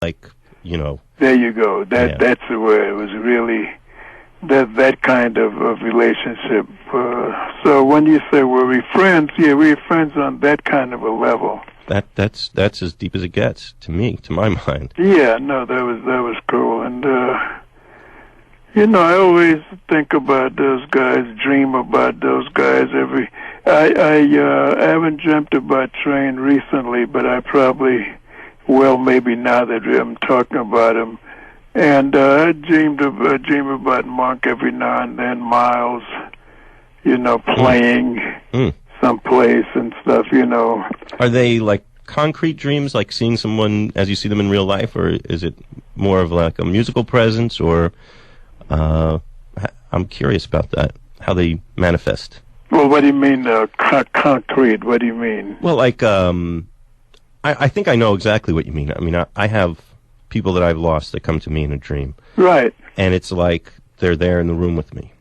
like, you know. There you go. That's the word. It was really that kind of relationship. So when you say were we friends, yeah, we were friends on that kind of a level. That's as deep as it gets to me, to my mind. Yeah, no, that was cool, and you know, I always think about those guys, dream about those guys. I haven't dreamt about Train recently, but I probably will, maybe now that I'm talking about him. And I dream about Monk every now and then, Miles, you know, playing someplace and stuff, you know. Are they like concrete dreams, like seeing someone as you see them in real life, or is it more of like a musical presence, or I'm curious about that, how they manifest. Well, what do you mean concrete? What do you mean? Well, like, I think I know exactly what you mean. I mean, I have people that I've lost that come to me in a dream. Right. And it's like they're there in the room with me.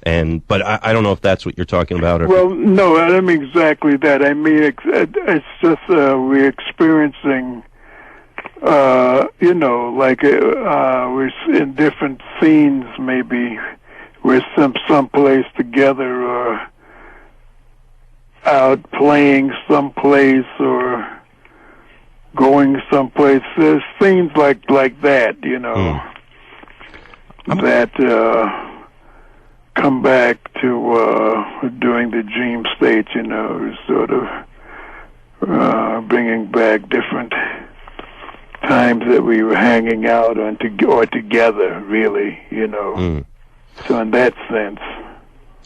But I don't know if that's what you're talking about. Or well, no, I don't mean exactly that. I mean, it's just we're experiencing, you know, like we're in different scenes, maybe we're someplace together or out playing someplace or going someplace. There's scenes like that, you know, that come back to during the dream state, you know, sort of bringing back different times that we were hanging out or together, really, you know. So in that sense.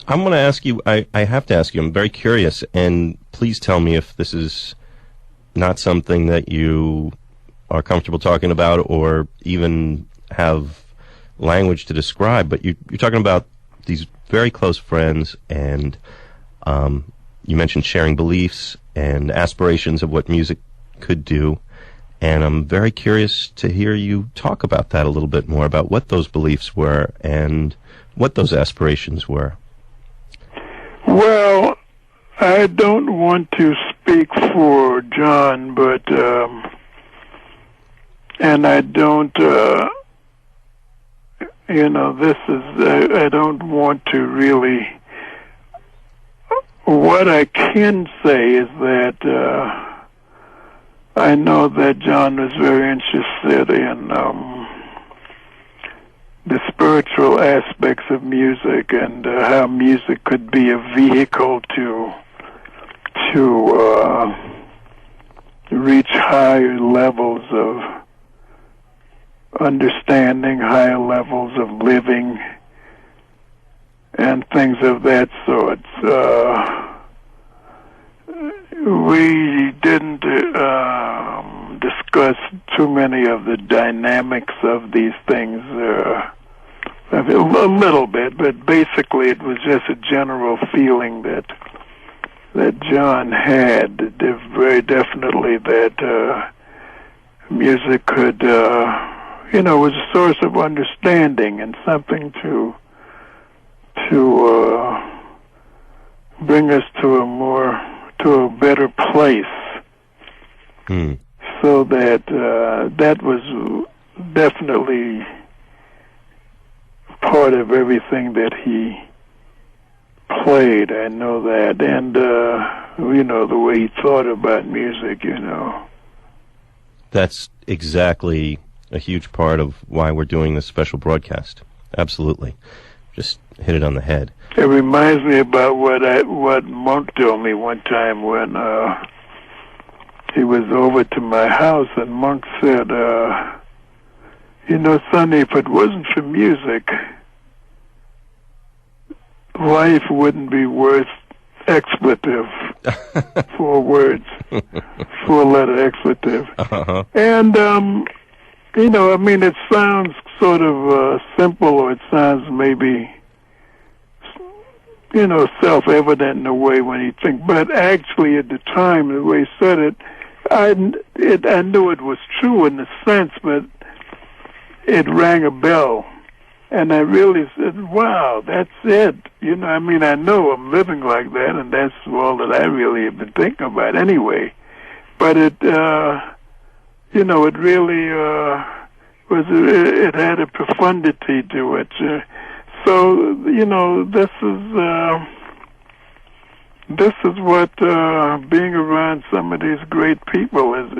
I'm going to ask you, I have to ask you, I'm very curious, and please tell me if this is not something that you are comfortable talking about or even have language to describe, but you're talking about these very close friends, and you mentioned sharing beliefs and aspirations of what music could do, and I'm very curious to hear you talk about that a little bit more, about what those beliefs were and what those aspirations were. Well, I don't want to speak for John, but and I don't you know, this is I don't want to really. What I can say is that I know that John was very interested in the spiritual aspects of music and how music could be a vehicle to reach higher levels of understanding, higher levels of living, and things of that sort. We didn't discuss too many of the dynamics of these things, a little bit, but basically it was just a general feeling that John had, very definitely, that music could, you know, was a source of understanding and something to bring us to a better place. So that that was definitely part of everything that he played. I know that, and you know, the way he thought about music, you know. That's exactly a huge part of why we're doing this special broadcast. Absolutely. Just hit it on the head. It reminds me about what Monk told me one time when he was over to my house, and Monk said, you know, Sonny, if it wasn't for music, life wouldn't be worth expletive. 4 words, 4-letter expletive. And you know, I mean, it sounds sort of simple, or it sounds maybe, you know, self-evident in a way when you think, but actually at the time, the way he said it, I knew it was true in a sense, but it rang a bell. And I really said, wow, that's it. You know, I mean, I know I'm living like that, and that's all that I really have been thinking about anyway. But it, you know, it really it had a profundity to it. So, you know, this is what being around some of these great people has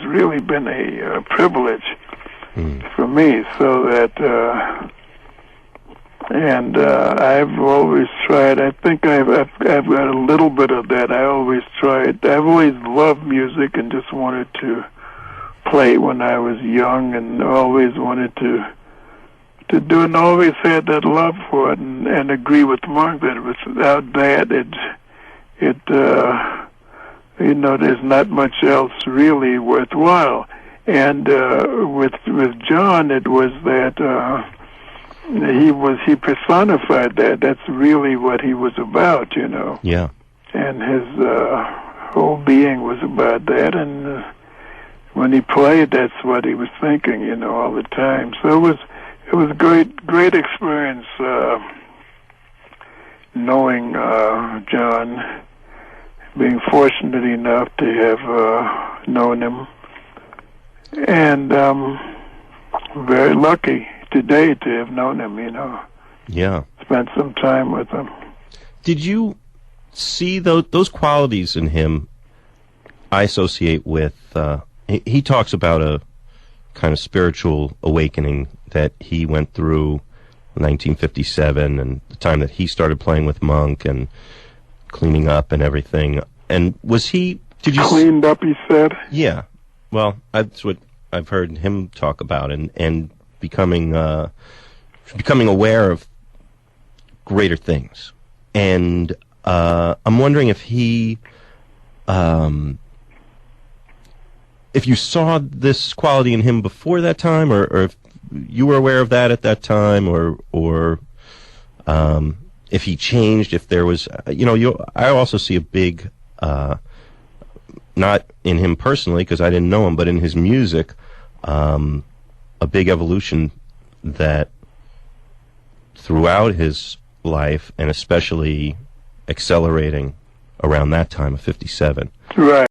really been a privilege for me. So that, and I've always tried. I think I've got a little bit of that. I always tried. I've always loved music and just wanted to play when I was young, and always wanted to do, and always had that love for it, and agree with Mark that without that, you know, there's not much else really worthwhile. And with John, it was that he personified that. That's really what he was about, you know. Yeah. And his whole being was about that, and when he played, that's what he was thinking, you know, all the time. So it was great experience knowing John, being fortunate enough to have known him, and very lucky today to have known him, you know. Yeah. Spent some time with him. Did you see those qualities in him? I associate with, he talks about a kind of spiritual awakening that he went through in 1957, and the time that he started playing with Monk and cleaning up and everything. And did you cleaned up, he said? Yeah. Well, that's what I've heard him talk about, and becoming aware of greater things. And I'm wondering if if you saw this quality in him before that time, or if you were aware of that at that time, or if he changed, if there was, you know, I also see a big, not in him personally, because I didn't know him, but in his music, a big evolution that throughout his life, and especially accelerating around that time of 57. Right.